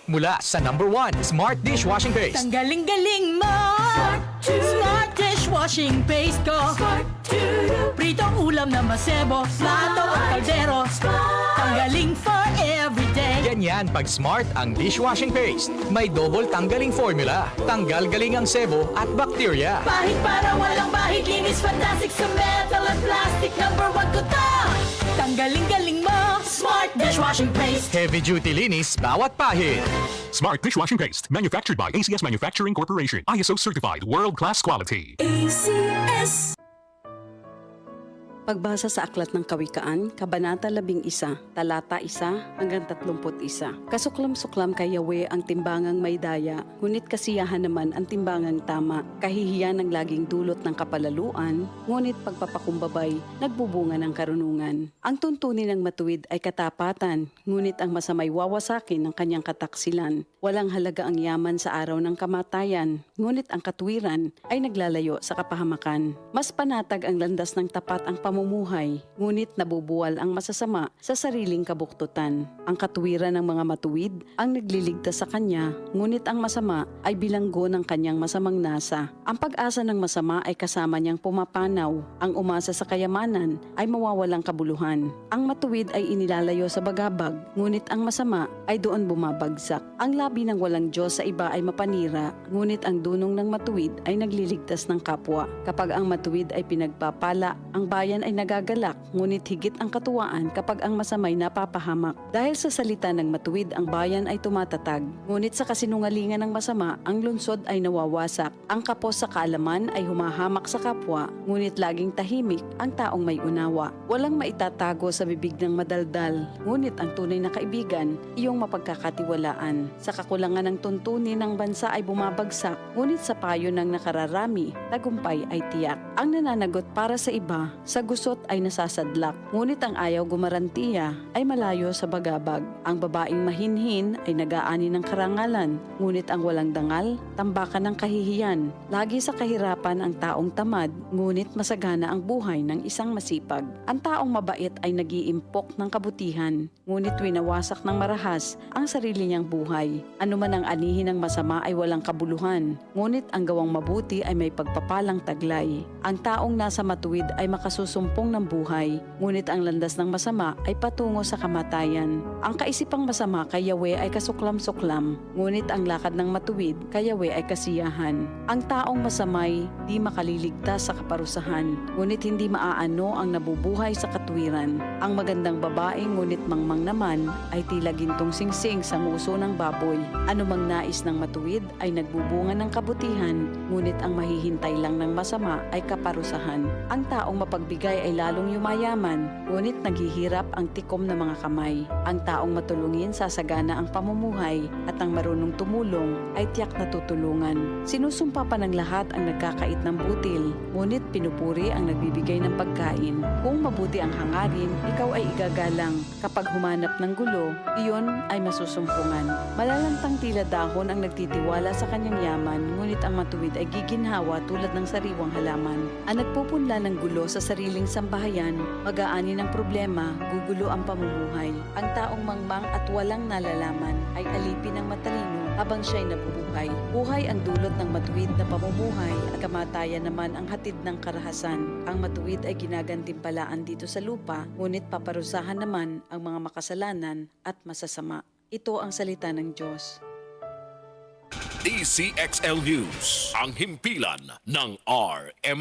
Mula sa #1 Smart Dishwashing Paste. Ang galing-galing mo! Smart dishwashing paste ko. Pritong ulam na masebo, plato at kaldero. Tanggaling for everyday. Ganyan pag Smart ang dishwashing paste. May double tanggaling formula. Tanggal galing ang sebo at bakterya. Bahid para walang bahid, linis fantastic sa metal at plastic. #1 ko to! Tanggaling-galing mo! Smart dishwashing paste. Heavy duty linis bawat pahid. Smart Dishwashing Paste, manufactured by ACS Manufacturing Corporation. ISO certified, world-class quality. ACS. Pagbasa sa Aklat ng Kawikaan, Kabanata 11, Talata 1 hanggang 31. Kasuklam-suklam kay Yahweh ang timbangang may daya, ngunit kasiyahan naman ang timbangang tama. Kahihiyan ang laging dulot ng kapalaluan, ngunit pagpapakumbabay, nagbubunga ng karunungan. Ang tuntunin ng matuwid ay katapatan, ngunit ang masamay wawasakin ng kanyang kataksilan. Walang halaga ang yaman sa araw ng kamatayan, ngunit ang katuwiran ay naglalayo sa kapahamakan. Mas panatag ang landas ng tapat ang pamumuhay, ngunit nabubuwal ang masasama sa sariling kabuktutan. Ang katuwiran ng mga matuwid ang nagliligtas sa kanya, ngunit ang masama ay bilanggo ng kanyang masamang nasa. Ang pag-asa ng masama ay kasama niyang pumapanaw. Ang umasa sa kayamanan ay mawawalang kabuluhan. Ang matuwid ay inilalayo sa bagabag, ngunit ang masama ay doon bumabagsak. Ang labi ng walang Diyos sa iba ay mapanira, ngunit ang dunong ng matuwid ay nagliligtas ng kapwa. Kapag ang matuwid ay pinagpapala, ang bayan ay nagagalak, ngunit higit ang katuwaan kapag ang masamay napapahamak. Dahil sa salita ng matuwid, ang bayan ay tumatatag, ngunit sa kasinungalingan ng masama, ang lungsod ay nawawasak. Ang kapos sa kaalaman ay humahamak sa kapwa, ngunit laging tahimik ang taong may unawa. Walang maitatago sa bibig ng madaldal, ngunit ang tunay na kaibigan, iyong mapagkakatiwalaan. Sa kakulangan ng tuntunin ng bansa ay bumabagsak, ngunit sa payo ng nakararami, tagumpay ay tiyak. Ang nananagot para sa iba, sa gusot ay nasasadlak, ngunit ang ayaw gumarantiya ay malayo sa bagabag. Ang babaeng mahinhin ay nag-aani ng karangalan, ngunit ang walang dangal, tambakan ng kahihiyan. Lagi sa kahirapan ang taong tamad, ngunit masagana ang buhay ng isang masipag. Ang taong mabait ay nag-iimpok ng kabutihan, ngunit winawasak ng marahas ang sarili niyang buhay. Anuman ang anihin ng masama ay walang kabuluhan, ngunit ang gawang mabuti ay may pagpapalang taglay. Ang taong nasa matuwid ay makasusumpong ng buhay, ngunit ang landas ng masama ay patungo sa kamatayan. Ang kaisipang masama kay Yahweh ay kasuklam-suklam, ngunit ang lakad ng matuwid kay Yahweh ay kasiyahan. Ang taong masamay di makaliligtas sa kaparusahan, ngunit hindi maaano ang nabubuhay sa katwiran. Ang magandang babae ngunit mangmang naman ay tila gintong singsing sa nguso ng baboy. Anumang nais ng matuwid ay nagbubunga ng kabutihan, ngunit ang mahihintay lang ng masama ay kaparusahan. Ang taong mapagbigay ay lalong yumayaman, ngunit naghihirap ang tikom ng mga kamay. Ang taong matulungin sasagana ang pamumuhay, at ang marunong tumulong ay tiyak na tutulungan. Sinusumpa pa ng lahat ang nagkakait ng butil, ngunit pinupuri ang nagbibigay ng pagkain. Kung mabuti ang hangarin, ikaw ay igagalang. Kapag humanap ng gulo, iyon ay masusumpungan. Malalantang tila dahon ang nagtitiwala sa kanyang yaman, ngunit ang matuwid ay giginhawa tulad ng sariwang halaman. Ang nagpupunla ng gulo sa sariling sambahayan, mag-aani ng problema, gugulo ang pamumuhay. Ang taong mangmang at walang nalalaman ay alipin ng matalino habang siya'y nabubuhay. Buhay ang dulot ng matuwid na pamumuhay at kamatayan naman ang hatid ng karahasan. Ang matuwid ay ginagantimpalaan dito sa lupa, ngunit paparusahan naman ang mga makasalanan at masasama. Ito ang salita ng Diyos. DCXL News, ang himpilan ng RM.